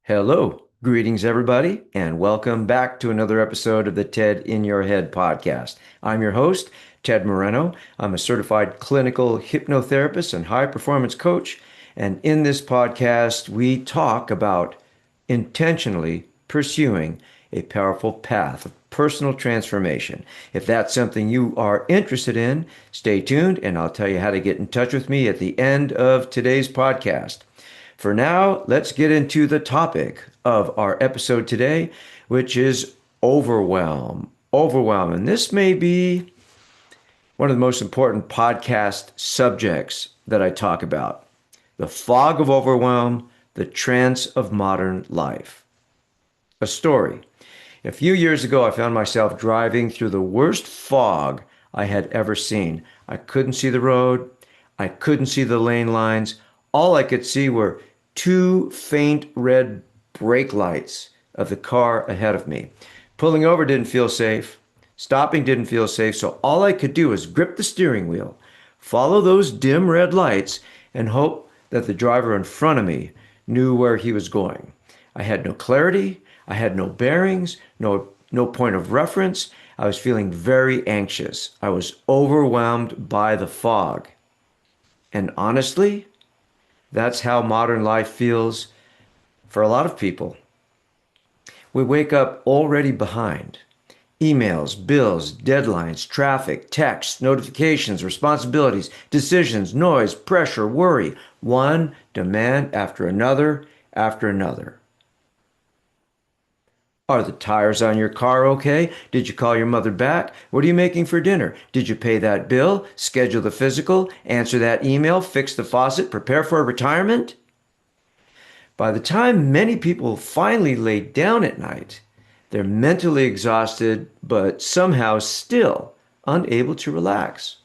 Hello, greetings everybody, and welcome back to another episode of the TED in Your Head podcast. I'm your host, Ted Moreno. I'm a certified clinical hypnotherapist and high performance coach. And in this podcast, we talk about intentionally pursuing a powerful path of personal transformation. If that's something you are interested in, stay tuned and I'll tell you how to get in touch with me at the end of today's podcast. For now, let's get into the topic of our episode today, which is overwhelm. Overwhelm. And this may be one of the most important podcast subjects that I talk about. The fog of overwhelm, the trance of modern life. A story. A few years ago, I found myself driving through the worst fog I had ever seen. I couldn't see the road. I couldn't see the lane lines. All I could see were two faint red brake lights of the car ahead of me. Pulling over didn't feel safe. Stopping didn't feel safe. So all I could do was grip the steering wheel, follow those dim red lights, and hope that the driver in front of me knew where he was going. I had no clarity. I had no bearings, no point of reference. I was feeling very anxious. I was overwhelmed by the fog. And honestly, that's how modern life feels for a lot of people. We wake up already behind. Emails, bills, deadlines, traffic, texts, notifications, responsibilities, decisions, noise, pressure, worry. One demand after another after another. Are the tires on your car okay? Did you call your mother back? What are you making for dinner? Did you pay that bill? Schedule the physical? Answer that email? Fix the faucet? Prepare for retirement? By the time many people finally lay down at night, they're mentally exhausted, but somehow still unable to relax.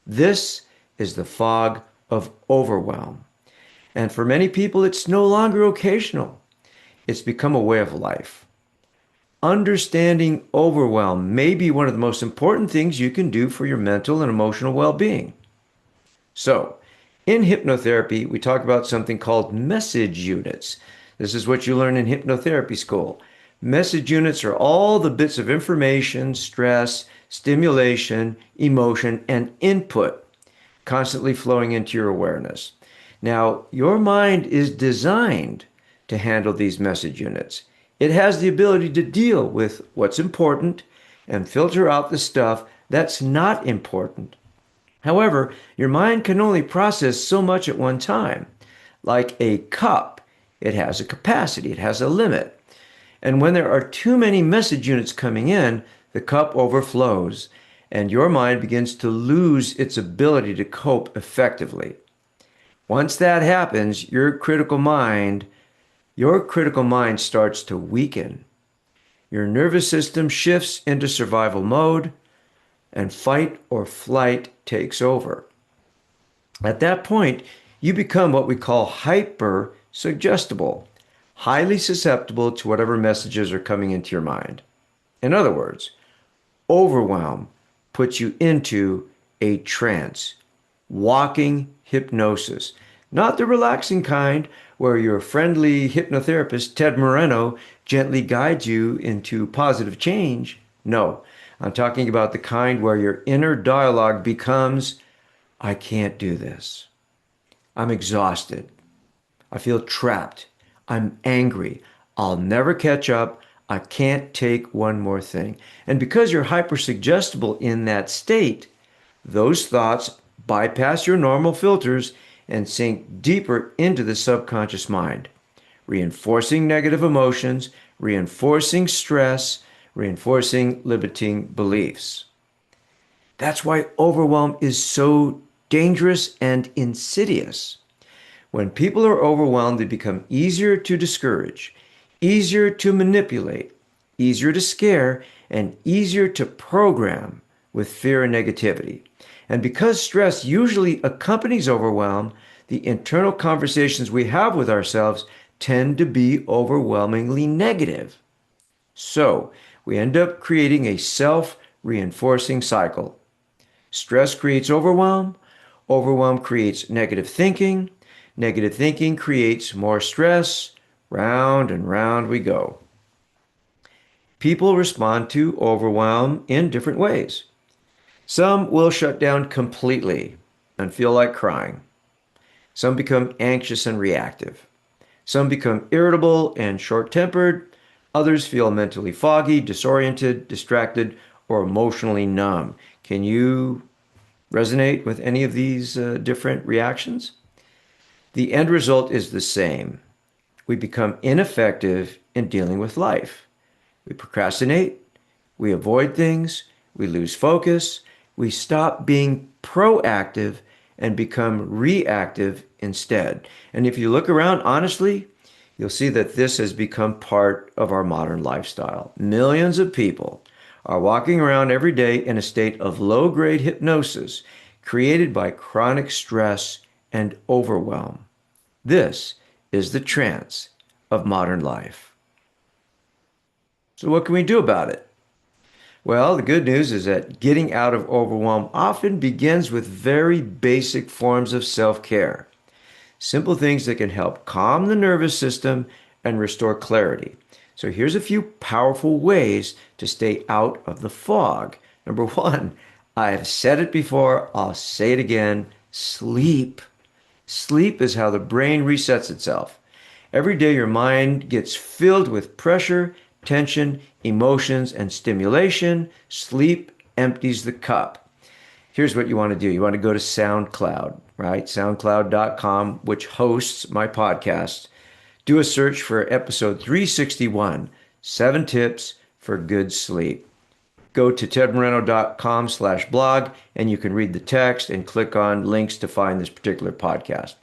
This is the fog of overwhelm. And for many people, it's no longer occasional. It's become a way of life. Understanding overwhelm may be one of the most important things you can do for your mental and emotional well-being. So, in hypnotherapy, we talk about something called message units. This is what you learn in hypnotherapy school. Message units are all the bits of information, stress, stimulation, emotion, and input constantly flowing into your awareness. Now, your mind is designed to handle these message units. It has the ability to deal with what's important and filter out the stuff that's not important. However, your mind can only process so much at one time. Like a cup, it has a capacity, it has a limit. And when there are too many message units coming in, the cup overflows and your mind begins to lose its ability to cope effectively. Once that happens, your critical mind starts to weaken. Your nervous system shifts into survival mode, and fight or flight takes over. At that point, you become what we call hyper-suggestible, highly susceptible to whatever messages are coming into your mind. In other words, overwhelm puts you into a trance, walking hypnosis. Not the relaxing kind where your friendly hypnotherapist, Ted Moreno, gently guides you into positive change. No, I'm talking about the kind where your inner dialogue becomes, I can't do this. I'm exhausted. I feel trapped. I'm angry. I'll never catch up. I can't take one more thing. And because you're hypersuggestible in that state, those thoughts bypass your normal filters and sink deeper into the subconscious mind, reinforcing negative emotions, reinforcing stress, reinforcing limiting beliefs. That's why overwhelm is so dangerous and insidious. When people are overwhelmed, they become easier to discourage, easier to manipulate, easier to scare, and easier to program with fear and negativity. And because stress usually accompanies overwhelm, the internal conversations we have with ourselves tend to be overwhelmingly negative. So we end up creating a self-reinforcing cycle. Stress creates overwhelm. Overwhelm creates negative thinking. Negative thinking creates more stress. Round and round we go. People respond to overwhelm in different ways. Some will shut down completely and feel like crying. Some become anxious and reactive. Some become irritable and short-tempered. Others feel mentally foggy, disoriented, distracted, or emotionally numb. Can you resonate with any of these different reactions? The end result is the same. We become ineffective in dealing with life. We procrastinate, we avoid things, we lose focus, we stop being proactive and become reactive instead. And if you look around honestly, you'll see that this has become part of our modern lifestyle. Millions of people are walking around every day in a state of low-grade hypnosis created by chronic stress and overwhelm. This is the trance of modern life. So what can we do about it? Well, the good news is that getting out of overwhelm often begins with very basic forms of self-care. Simple things that can help calm the nervous system and restore clarity. So here's a few powerful ways to stay out of the fog. Number one, I have said it before, I'll say it again, sleep. Sleep is how the brain resets itself. Every day your mind gets filled with pressure, tension, emotions, and stimulation. Sleep empties the cup. Here's what you want to do. You want to go to SoundCloud, right? SoundCloud.com, which hosts my podcast. Do a search for episode 361, 7 Tips for Good Sleep. Go to tedmoreno.com/blog and you can read the text and click on links to find this particular podcast.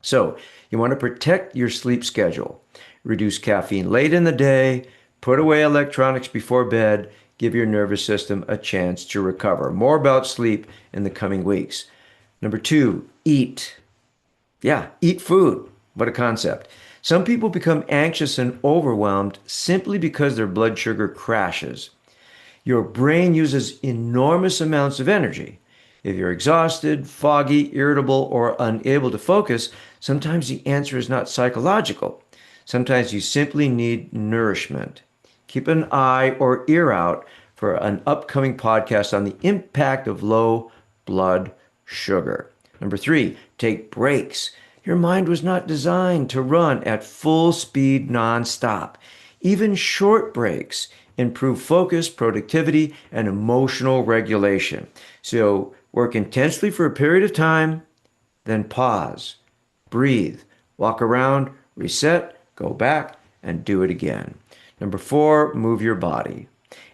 So you want to protect your sleep schedule. Reduce caffeine late in the day. Put away electronics before bed. Give your nervous system a chance to recover. More about sleep in the coming weeks. Number two, eat. Yeah, eat food. What a concept. Some people become anxious and overwhelmed simply because their blood sugar crashes. Your brain uses enormous amounts of energy. If you're exhausted, foggy, irritable, or unable to focus, sometimes the answer is not psychological. Sometimes you simply need nourishment. Keep an eye or ear out for an upcoming podcast on the impact of low blood sugar. Number three, take breaks. Your mind was not designed to run at full speed nonstop. Even short breaks improve focus, productivity, and emotional regulation. So work intensely for a period of time, then pause, breathe, walk around, reset, go back, and do it again. Number four, move your body.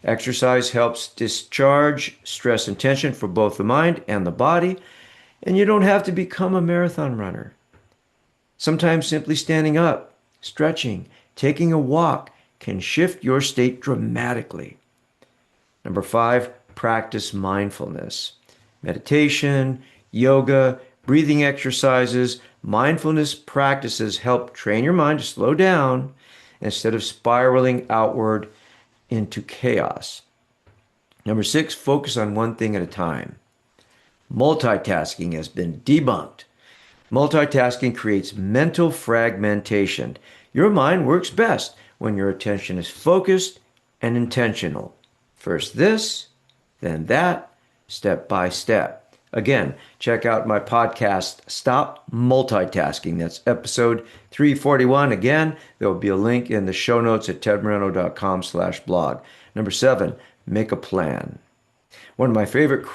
Exercise helps discharge stress and tension for both the mind and the body, and you don't have to become a marathon runner. Sometimes simply standing up, stretching, taking a walk can shift your state dramatically. Number five, practice mindfulness. Meditation, yoga, breathing exercises, mindfulness practices help train your mind to slow down instead of spiraling outward into chaos. Number six, focus on one thing at a time. Multitasking has been debunked. Multitasking creates mental fragmentation. Your mind works best when your attention is focused and intentional. First this, then that, step by step. Again, check out my podcast, Stop Multitasking. That's episode 341. Again, there will be a link in the show notes at tedmoreno.com/blog. Number seven, make a plan. One of my favorite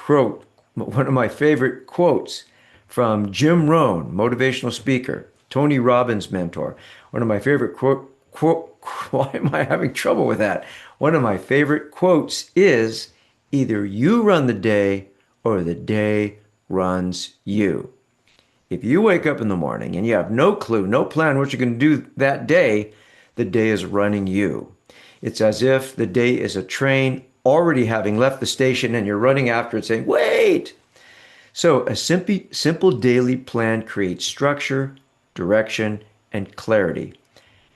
quotes from Jim Rohn, motivational speaker, Tony Robbins mentor. One of my favorite why am I having trouble with that? One of my favorite quotes is, either you run the day or the day runs you. If you wake up in the morning and you have no clue, no plan what you're going to do that day, the day is running you. It's as if the day is a train already having left the station and you're running after it saying, wait! So a simple daily plan creates structure, direction, and clarity.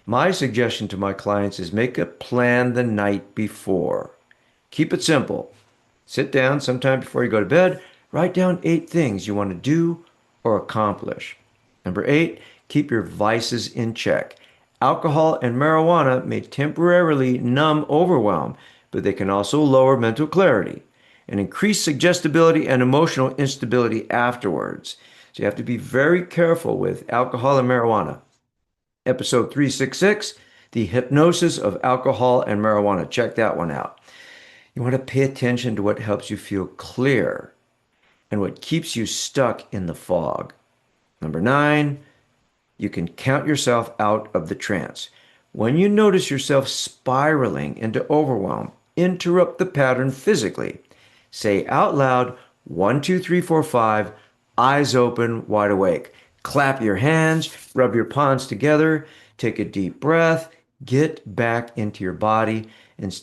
My suggestion to my clients is make a plan the night before. Keep it simple. Sit down sometime before you go to bed. Write down 8 things you want to do or accomplish. Number 8, keep your vices in check. Alcohol and marijuana may temporarily numb overwhelm, but they can also lower mental clarity and increase suggestibility and emotional instability afterwards. So you have to be very careful with alcohol and marijuana. Episode 366, The Hypnosis of Alcohol and Marijuana. Check that one out. You want to pay attention to what helps you feel clear and what keeps you stuck in the fog. Number 9, you can count yourself out of the trance. When you notice yourself spiraling into overwhelm, interrupt the pattern physically. Say out loud, 1, 2, 3, 4, 5, eyes open, wide awake. Clap your hands, rub your palms together, take a deep breath, get back into your body and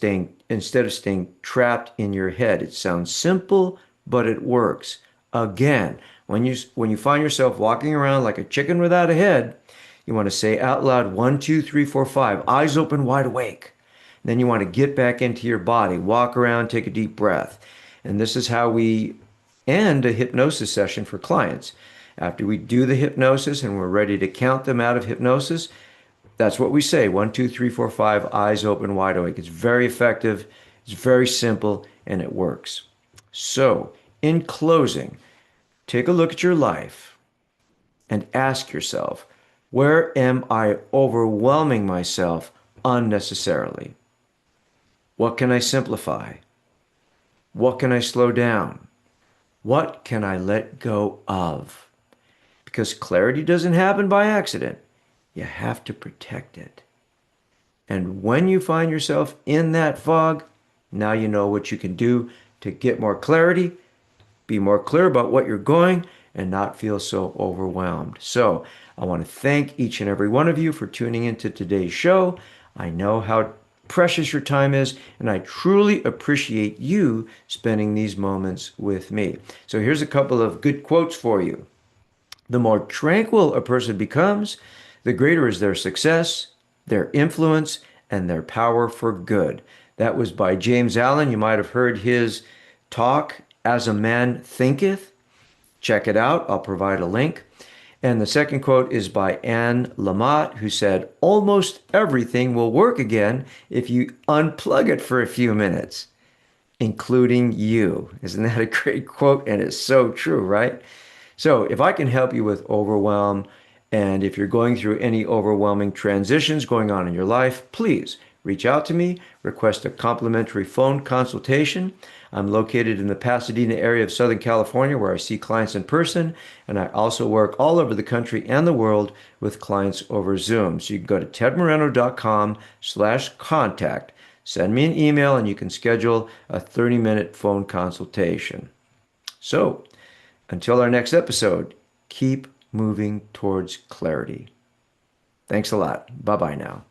instead of staying trapped in your head. It sounds simple, but it works. Again, when you find yourself walking around like a chicken without a head, you want to say out loud, 1, 2, 3, 4, 5, eyes open, wide awake. Then you want to get back into your body, walk around, take a deep breath. And this is how we end a hypnosis session for clients. After we do the hypnosis and we're ready to count them out of hypnosis, that's what we say, 1, 2, 3, 4, 5, eyes open, wide awake. It's very effective, it's very simple, and it works. So, in closing, take a look at your life and ask yourself, where am I overwhelming myself unnecessarily? What can I simplify? What can I slow down? What can I let go of? Because clarity doesn't happen by accident. You have to protect it. And when you find yourself in that fog, now you know what you can do to get more clarity, be more clear about what you're going, and not feel so overwhelmed. So I want to thank each and every one of you for tuning into today's show. I know how precious your time is, and I truly appreciate you spending these moments with me. So here's a couple of good quotes for you. The more tranquil a person becomes, the greater is their success, their influence, and their power for good. That was by James Allen. You might have heard his talk, As a Man Thinketh. Check it out. I'll provide a link. And the second quote is by Anne Lamott, who said, almost everything will work again if you unplug it for a few minutes, including you. Isn't that a great quote? And it's so true, right? So if I can help you with overwhelm, and if you're going through any overwhelming transitions going on in your life, please reach out to me, request a complimentary phone consultation. I'm located in the Pasadena area of Southern California where I see clients in person, and I also work all over the country and the world with clients over Zoom. So you can go to tedmoreno.com/contact, send me an email, and you can schedule a 30-minute phone consultation. So until our next episode, keep moving towards clarity. Thanks a lot. Bye-bye now.